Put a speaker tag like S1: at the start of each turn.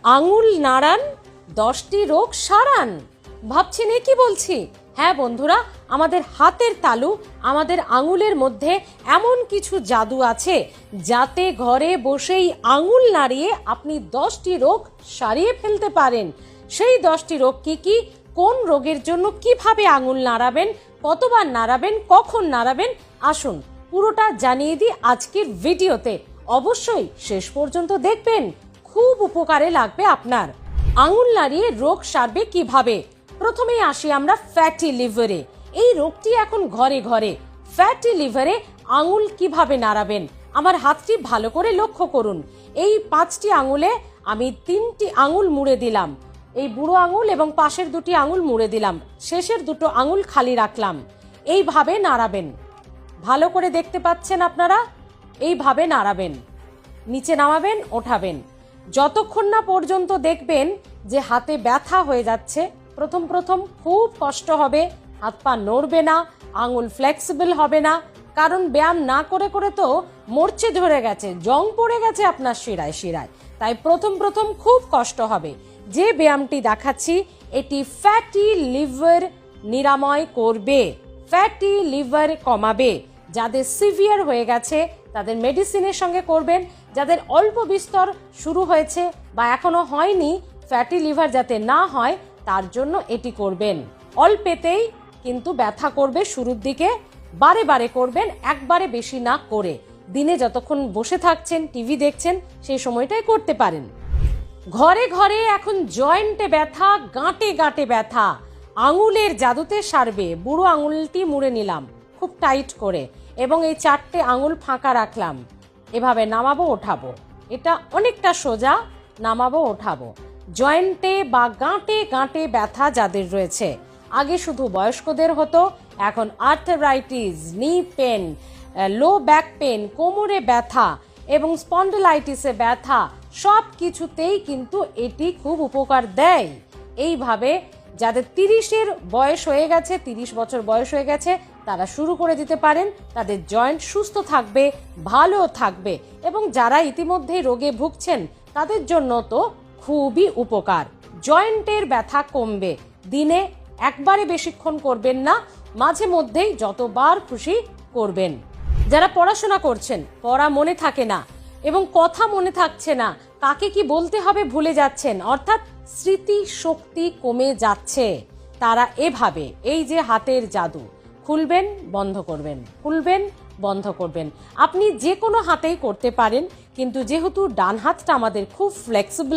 S1: আঙুল নাড়ান 10টি রোগ সারান। ভাবছেন এ কি বলছি? হ্যাঁ বন্ধুরা, আমাদের হাতের তালু, আমাদের আঙুলের মধ্যে এমন কিছু জাদু আছে যাতে ঘরে বসেই আঙুল নাড়িয়ে আপনি 10টি রোগ সারিয়ে ফেলতে পারেন। সেই 10টি রোগ কি কি, কোন রোগের জন্য কিভাবে আঙুল নাড়াবেন, কতবার নাড়াবেন, কখন নাড়াবেন, আসুন পুরোটা জানিয়ে দিই আজকের ভিডিওতে। অবশ্যই শেষ পর্যন্ত দেখবেন, খুব উপকারে লাগবে আপনার। আঙুল নাড়িয়ে রোগ সারবে কিভাবে? প্রথমেই আসি আমরা ফ্যাটি লিভারে। এই রোগটি এখন ঘরে ঘরে। ফ্যাটি লিভারে আঙুল কিভাবে নাড়াবেন? আমার হাতটি ভালো করে লক্ষ্য করুন। এই 5টি আঙুলে আমি 3টি আঙুল মুড়ে দিলাম, এই বুড়ো আঙুল এবং পাশের 2টি আঙুল মুড়ে দিলাম, শেষের 2টো আঙুল খালি রাখলাম। এইভাবে নাড়াবেন। ভালো করে দেখতে পাচ্ছেন আপনারা? এইভাবে নাড়াবেন, নিচে নামাবেন, ওঠাবেন, যতক্ষণ না পর্যন্ত দেখবেন যে হাতে ব্যথা হয়ে যাচ্ছে। প্রথম প্রথম খুব কষ্ট হবে, হাত পা নড়বে না, আঙুল ফ্লেক্সিবল হবে না, কারণ ব্যায়াম না করে করে তো মরচে ধরে গেছে, জং পড়ে গেছে আপনার শিরায় শিরায়। তাই প্রথম প্রথম খুব কষ্ট হবে। যে ব্যায়ামটি দেখাচ্ছি এটি ফ্যাটি লিভার নিরাময় করবে, ফ্যাটি লিভার কমাবে। যাদের সিভিয়ার হয়ে গেছে তাদের মেডিসিনের সঙ্গে করবেন, যাদের অল্প বিস্তর শুরু হয়েছে বা এখনো হয়নি, ফ্যাটি লিভার যাতে না হয় তার জন্য এটি করবেন। অল্পেতেই কিন্তু ব্যথা করবে শুরুর দিকে, বারে বারে করবেন, একবারে বেশি না করে। দিনে যতক্ষণ বসে থাকছেন, টিভি দেখছেন, সেই সময়টাই করতে পারেন। ঘরে ঘরে এখন জয়েন্টে ব্যথা, গাঁটে গাঁটে ব্যথা আঙুলের জাদুতে সারবে। বুড়ো আঙুলটি মুড়ে নিলাম খুব টাইট করে এবং এই 4টে আঙুল ফাঁকা রাখলাম। এভাবে নামাবো ওঠাবো, এটা অনেকটা সোজা। নামাবো ওঠাবো। জয়েন্টে বা গাঁটে গাঁটে ব্যথা যাদের রয়েছে, আগে শুধু বয়স্কদের হতো, এখন আর্থরাইটিস, নি পেন, লো ব্যাক পেন, কোমরে ব্যথা এবং স্পন্ডিলাইটিসে ব্যথা, সব কিছুতেই কিন্তু এটি খুব উপকার দেয়। এইভাবে যাদের 30-এর বয়স হয়ে গেছে, 30 বছর বয়স হয়ে গেছে, তারা শুরু করে দিতে পারেন। তাদের জয়েন্ট সুস্থ থাকবে, ভালো থাকবে এবং যারা ইতিমধ্যেই রোগে ভুগছেন তাদের জন্য তো খুবই উপকার। জয়েন্টের ব্যথা কমবে। দিনে একবারে বেশিক্ষণ করবেন না, মাঝে মধ্যেই যতবার খুশি করবেন। যারা পড়াশোনা করছেন, পড়া মনে থাকে না এবং কথা মনে থাকছে না, কাকে কি বলতে হবে ভুলে যাচ্ছেন, অর্থাৎ স্মৃতি শক্তি কমে যাচ্ছে, তারা এভাবে এই যে হাতের জাদু, খুলবেন বন্ধ করবেন, খুলবেন বন্ধ করবেন। আপনি যে কোনো হাতেই করতে পারেন, কিন্তু যেহেতু ডান হাতটা আমাদের খুব ফ্লেক্সিবল